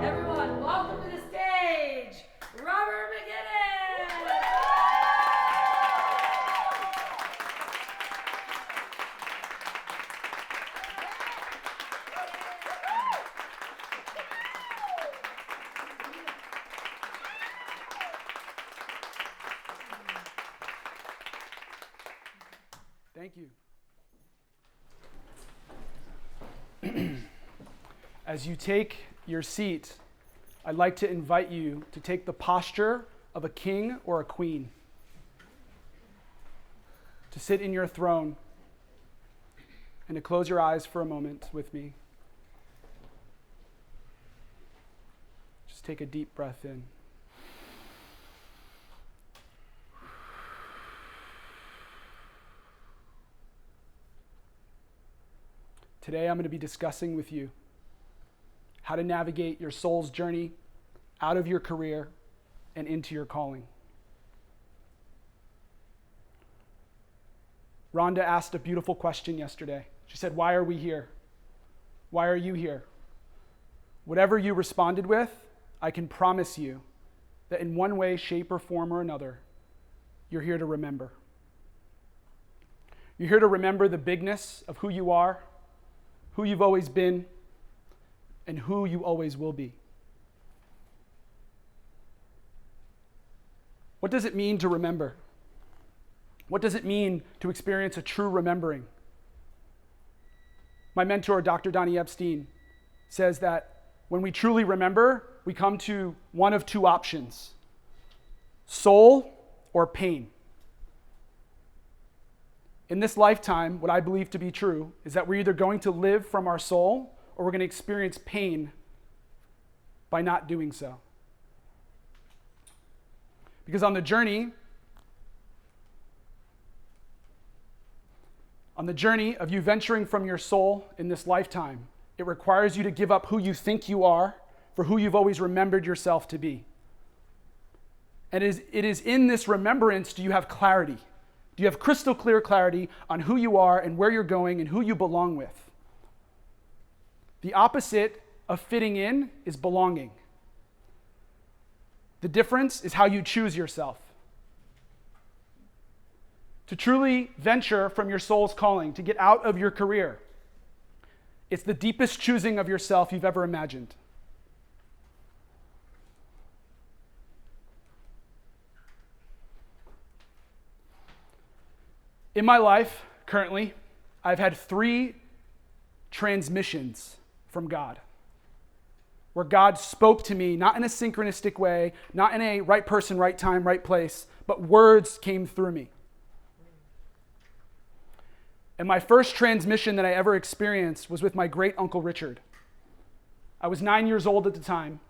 Everyone, welcome to the stage, Robert McGuinness! Thank you. As you take your seat, I'd like to invite you to take the posture of a king or a queen, to sit in your throne, and to close your eyes for a moment with me. Just take a deep breath in. Today I'm going to be discussing with you how to navigate your soul's journey out of your career and into your calling. Rhonda asked a beautiful question yesterday. She said, "Why are we here? Why are you here?" Whatever you responded with, I can promise you that in one way, shape, or form or another, you're here to remember. You're here to remember the bigness of who you are, who you've always been, and who you always will be. What does it mean to remember? What does it mean to experience a true remembering? My mentor, Dr. Donnie Epstein, says that when we truly remember, we come to one of two options: soul or pain. In this lifetime, what I believe to be true is that we're either going to live from our soul or we're going to experience pain by not doing so. Because on the journey of you venturing from your soul in this lifetime, it requires you to give up who you think you are for who you've always remembered yourself to be. And it is in this remembrance do you have clarity. Do you have crystal clear clarity on who you are and where you're going and who you belong with? The opposite of fitting in is belonging. The difference is how you choose yourself. To truly venture from your soul's calling, to get out of your career, it's the deepest choosing of yourself you've ever imagined. In my life, currently, I've had 3 transmissions from God, where God spoke to me, not in a synchronistic way, not in a right person, right time, right place, but words came through me. And my first transmission that I ever experienced was with my great uncle Richard. I was 9 years old at the time,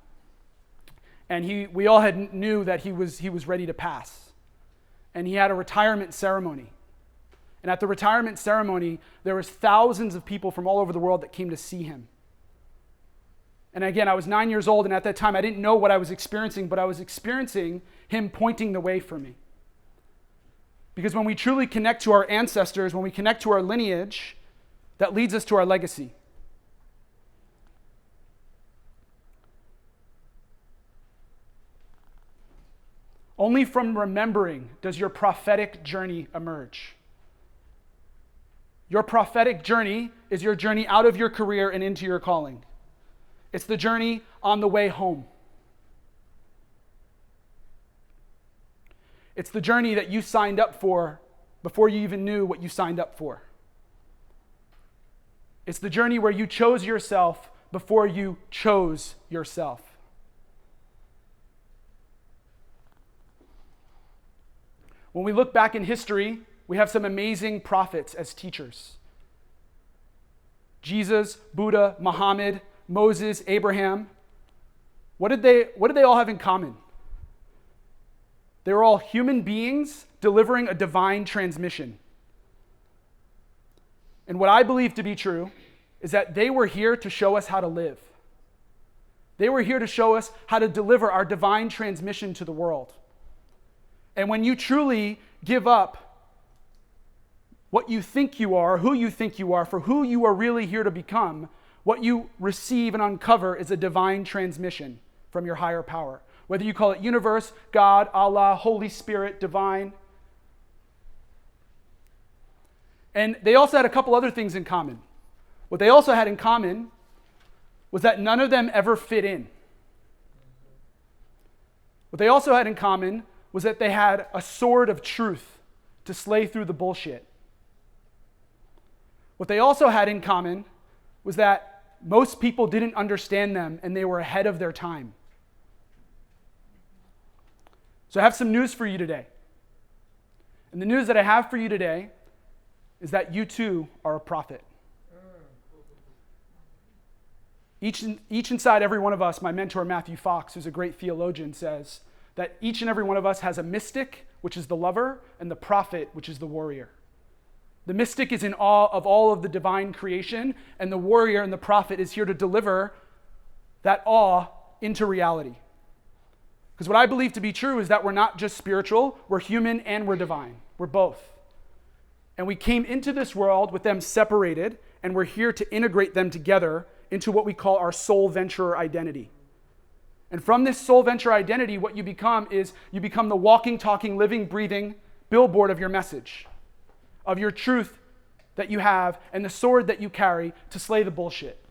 and we all knew that he was ready to pass. And he had a retirement ceremony. And at the retirement ceremony, there was thousands of people from all over the world that came to see him. And again, I was 9 years old, and at that time, I didn't know what I was experiencing, but I was experiencing him pointing the way for me. Because when we truly connect to our ancestors, when we connect to our lineage, that leads us to our legacy. Only from remembering does your prophetic journey emerge. Your prophetic journey is your journey out of your career and into your calling. It's the journey on the way home. It's the journey that you signed up for before you even knew what you signed up for. It's the journey where you chose yourself before you chose yourself. When we look back in history, we have some amazing prophets as teachers. Jesus, Buddha, Muhammad, Moses, Abraham. What did they all have in common? They were all human beings delivering a divine transmission. And what I believe to be true is that they were here to show us how to live. They were here to show us how to deliver our divine transmission to the world. And when you truly give up what you think you are, who you think you are, for who you are really here to become, what you receive and uncover is a divine transmission from your higher power. Whether you call it universe, God, Allah, Holy Spirit, divine. And they also had a couple other things in common. What they also had in common was that none of them ever fit in. What they also had in common was that they had a sword of truth to slay through the bullshit. What they also had in common was that most people didn't understand them and they were ahead of their time. So I have some news for you today. And the news that I have for you today is that you too are a prophet. Each inside every one of us, my mentor Matthew Fox, who's a great theologian, says that each and every one of us has a mystic, which is the lover, and the prophet, which is the warrior. The mystic is in awe of all of the divine creation, and the warrior and the prophet is here to deliver that awe into reality. Because what I believe to be true is that we're not just spiritual, we're human and we're divine. We're both. And we came into this world with them separated, and we're here to integrate them together into what we call our soul venturer identity. And from this soul venture identity, what you become is you become the walking, talking, living, breathing billboard of your message, of your truth that you have, and the sword that you carry to slay the bullshit.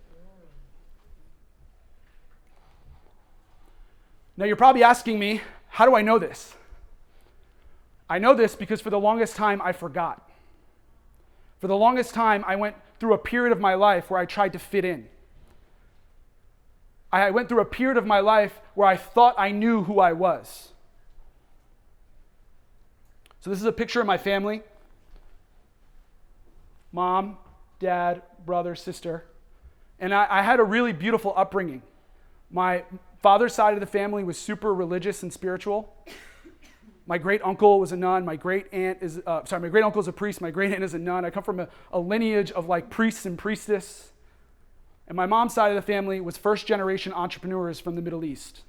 Now you're probably asking me, how do I know this? I know this because for the longest time I forgot. For the longest time I went through a period of my life where I tried to fit in. I went through a period of my life where I thought I knew who I was. So this is a picture of my family. Mom, dad, brother, sister. And I had a really beautiful upbringing. My father's side of the family was super religious and spiritual. My great uncle was a nun. My great uncle is a priest. My great aunt is a nun. I come from a lineage of like priests and priestess. And my mom's side of the family was first generation entrepreneurs from the Middle East.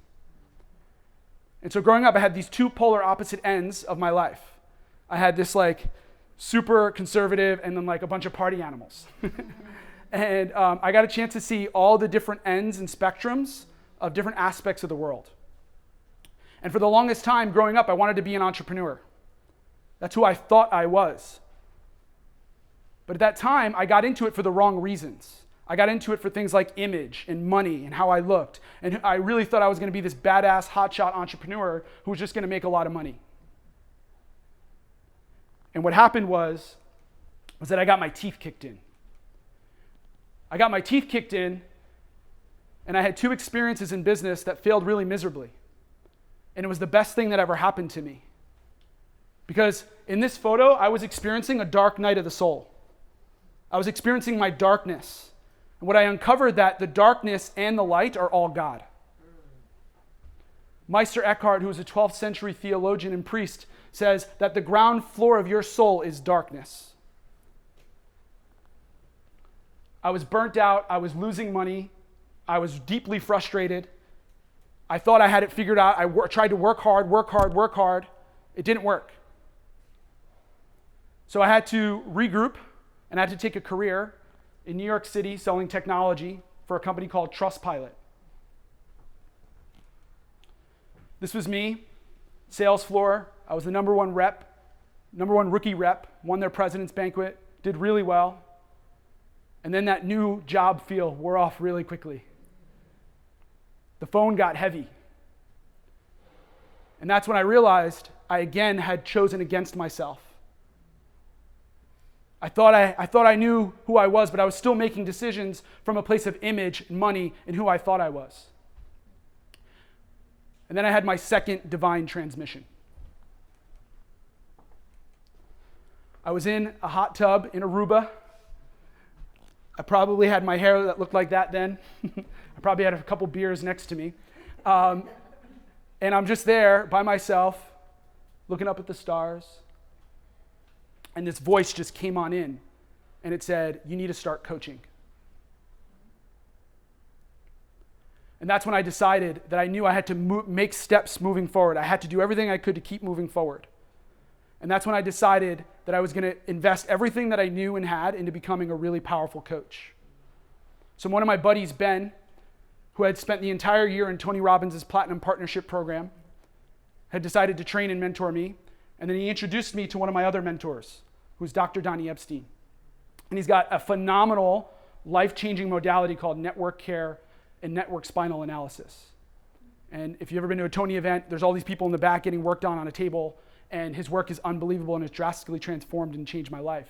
And so growing up, I had these two polar opposite ends of my life. I had this like super conservative and then like a bunch of party animals. And I got a chance to see all the different ends and spectrums of different aspects of the world. And for the longest time growing up, I wanted to be an entrepreneur. That's who I thought I was. But at that time, I got into it for the wrong reasons. I got into it for things like image and money and how I looked. And I really thought I was going to be this badass hotshot entrepreneur who was just going to make a lot of money. And what happened was that I got my teeth kicked in. I got my teeth kicked in, and I had two experiences in business that failed really miserably. And it was the best thing that ever happened to me. Because in this photo, I was experiencing a dark night of the soul. I was experiencing my darkness. And what I uncovered that the darkness and the light are all God. Meister Eckhart, who was a 12th century theologian and priest, says that the ground floor of your soul is darkness. I was burnt out. I was losing money. I was deeply frustrated. I thought I had it figured out. I tried to work hard. It didn't work. So I had to regroup, and I had to take a career in New York City selling technology for a company called Trustpilot. This was me, sales floor. I was the number one rookie rep, won their president's banquet, did really well. And then that new job feel wore off really quickly. The phone got heavy. And that's when I realized I again had chosen against myself. I thought I knew who I was, but I was still making decisions from a place of image, money, and who I thought I was. And then I had my second divine transmission. I was in a hot tub in Aruba. I probably had my hair that looked like that then. I probably had a couple beers next to me. And I'm just there by myself, looking up at the stars. And this voice just came on in, and it said, "You need to start coaching." And that's when I decided that I knew I had to make steps moving forward. I had to do everything I could to keep moving forward. And that's when I decided that I was going to invest everything that I knew and had into becoming a really powerful coach. So one of my buddies, Ben, who had spent the entire year in Tony Robbins' Platinum Partnership Program, had decided to train and mentor me. And then he introduced me to one of my other mentors, who's Dr. Donnie Epstein. And he's got a phenomenal, life-changing modality called network care and network spinal analysis. And if you've ever been to a Tony event, there's all these people in the back getting worked on a table, and his work is unbelievable and has drastically transformed and changed my life.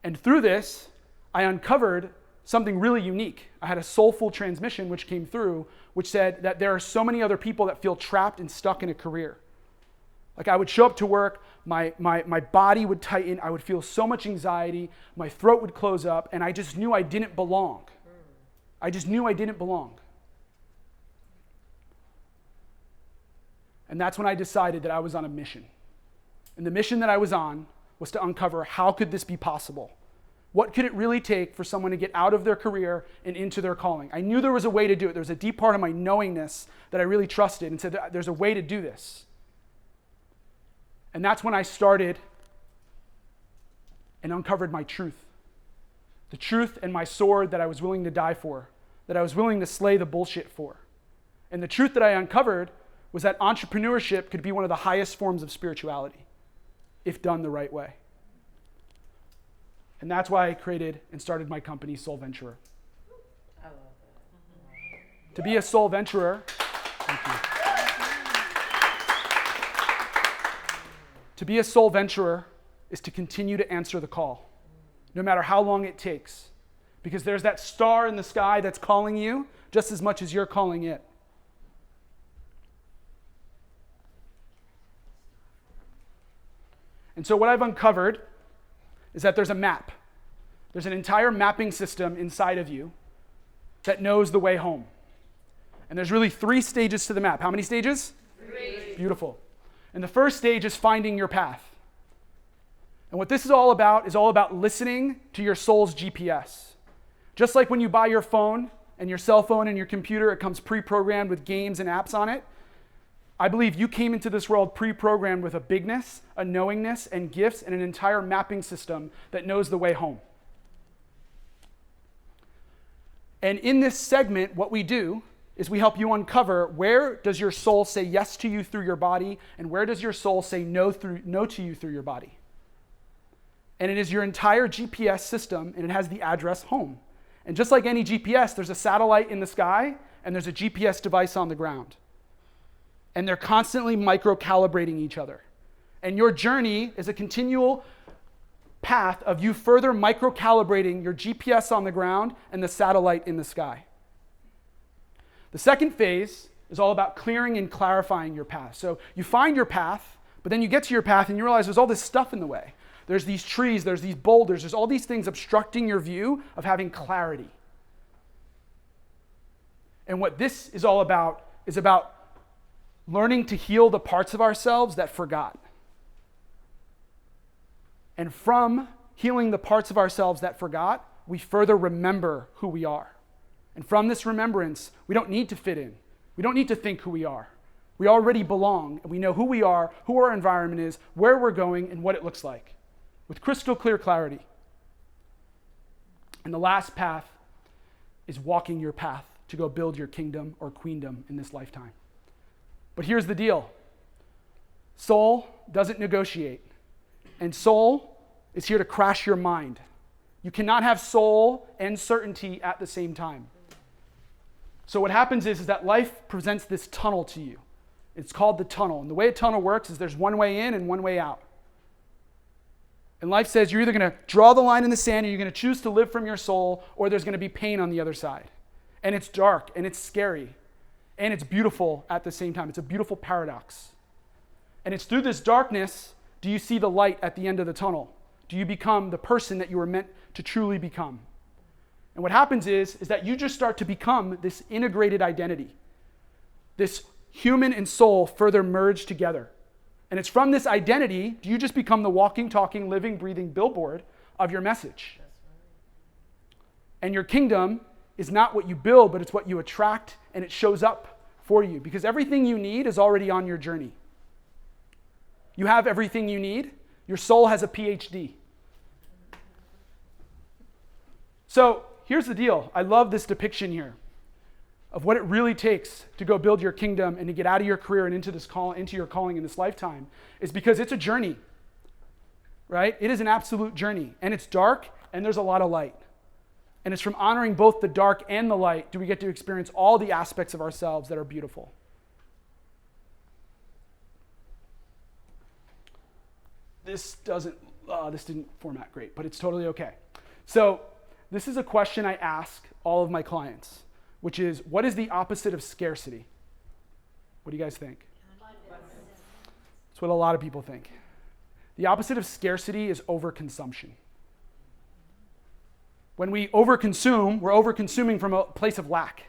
And through this, I uncovered something really unique. I had a soulful transmission which came through, which said that there are so many other people that feel trapped and stuck in a career. Like I would show up to work, my body would tighten, I would feel so much anxiety, my throat would close up, and I just knew I didn't belong. I just knew I didn't belong. And that's when I decided that I was on a mission. And the mission that I was on was to uncover how could this be possible? What could it really take for someone to get out of their career and into their calling? I knew there was a way to do it. There was a deep part of my knowingness that I really trusted and said, there's a way to do this. And that's when I started and uncovered my truth. The truth and my sword that I was willing to die for, that I was willing to slay the bullshit for. And the truth that I uncovered was that entrepreneurship could be one of the highest forms of spirituality if done the right way. And that's why I created and started my company, Soul Venturer. I love that. To be a soul venturer, thank you. To be a soul venturer is to continue to answer the call, no matter how long it takes. Because there's that star in the sky that's calling you just as much as you're calling it. And so what I've uncovered is that there's a map. There's an entire mapping system inside of you that knows the way home. And there's really 3 stages to the map. How many stages? 3. Beautiful. And the first stage is finding your path. And what this is all about listening to your soul's GPS. Just like when you buy your phone and your cell phone and your computer, it comes pre-programmed with games and apps on it. I believe you came into this world pre-programmed with a bigness, a knowingness, and gifts, and an entire mapping system that knows the way home. And in this segment, what we do is we help you uncover where does your soul say yes to you through your body, and where does your soul say no to you through your body. And it is your entire GPS system, and it has the address home. And just like any GPS, there's a satellite in the sky, and there's a GPS device on the ground. And they're constantly micro-calibrating each other. And your journey is a continual path of you further micro-calibrating your GPS on the ground and the satellite in the sky. The second phase is all about clearing and clarifying your path. So you find your path, but then you get to your path and you realize there's all this stuff in the way. There's these trees, there's these boulders, there's all these things obstructing your view of having clarity. And what this is all about is about learning to heal the parts of ourselves that forgot. And from healing the parts of ourselves that forgot, we further remember who we are. And from this remembrance, we don't need to fit in. We don't need to think who we are. We already belong, and we know who we are, who our environment is, where we're going, and what it looks like, with crystal clear clarity. And the last path is walking your path to go build your kingdom or queendom in this lifetime. But here's the deal. Soul doesn't negotiate. And soul is here to crash your mind. You cannot have soul and certainty at the same time. So what happens is that life presents this tunnel to you. It's called the tunnel. And the way a tunnel works is there's one way in and one way out. And life says you're either going to draw the line in the sand, or you're going to choose to live from your soul, or there's going to be pain on the other side. And it's dark, and it's scary. And it's beautiful at the same time. It's a beautiful paradox. And it's through this darkness, do you see the light at the end of the tunnel? Do you become the person that you were meant to truly become? And what happens is that you just start to become this integrated identity. This human and soul further merge together. And it's from this identity, do you just become the walking, talking, living, breathing billboard of your message. And your kingdom is not what you build, but it's what you attract, and it shows up for you, because everything you need is already on your journey. You have everything you need. Your soul has a PhD. So here's the deal. I love this depiction here of what it really takes to go build your kingdom and to get out of your career and into your calling in this lifetime, is because it's a journey, right? It is an absolute journey, and it's dark, and there's a lot of light. And it's from honoring both the dark and the light do we get to experience all the aspects of ourselves that are beautiful. This didn't format great, but it's totally okay. So this is a question I ask all of my clients, which is, what is the opposite of scarcity? What do you guys think? That's what a lot of people think. The opposite of scarcity is overconsumption. When we overconsume, we're overconsuming from a place of lack,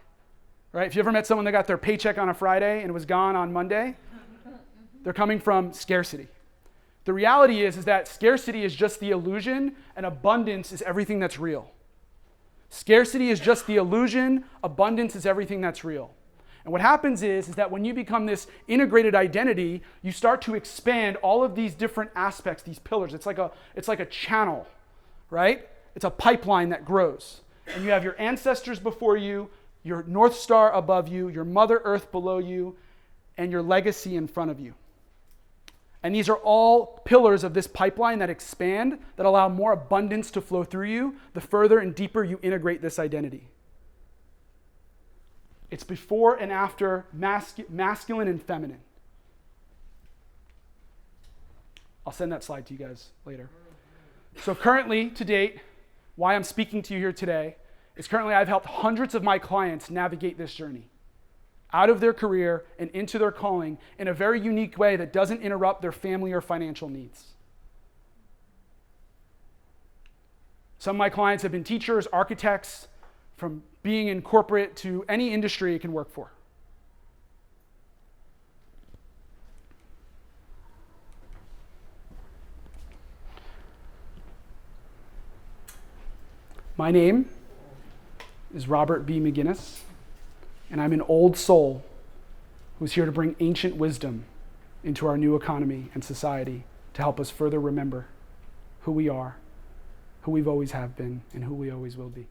right? If you ever met someone that got their paycheck on a Friday and it was gone on Monday, they're coming from scarcity. The reality is that scarcity is just the illusion, and abundance is everything that's real. Scarcity is just the illusion, abundance is everything that's real. And what happens is that when you become this integrated identity, you start to expand all of these different aspects, these pillars. It's like a channel, right? It's a pipeline that grows. And you have your ancestors before you, your North Star above you, your Mother Earth below you, and your legacy in front of you. And these are all pillars of this pipeline that expand, that allow more abundance to flow through you the further and deeper you integrate this identity. It's before and after masculine and feminine. I'll send that slide to you guys later. So currently, to date, why I'm speaking to you here today is currently I've helped hundreds of my clients navigate this journey out of their career and into their calling in a very unique way that doesn't interrupt their family or financial needs. Some of my clients have been teachers, architects, from being in corporate to any industry you can work for. My name is Robert B. McGuinness, and I'm an old soul who's here to bring ancient wisdom into our new economy and society to help us further remember who we are, who we've always have been, and who we always will be.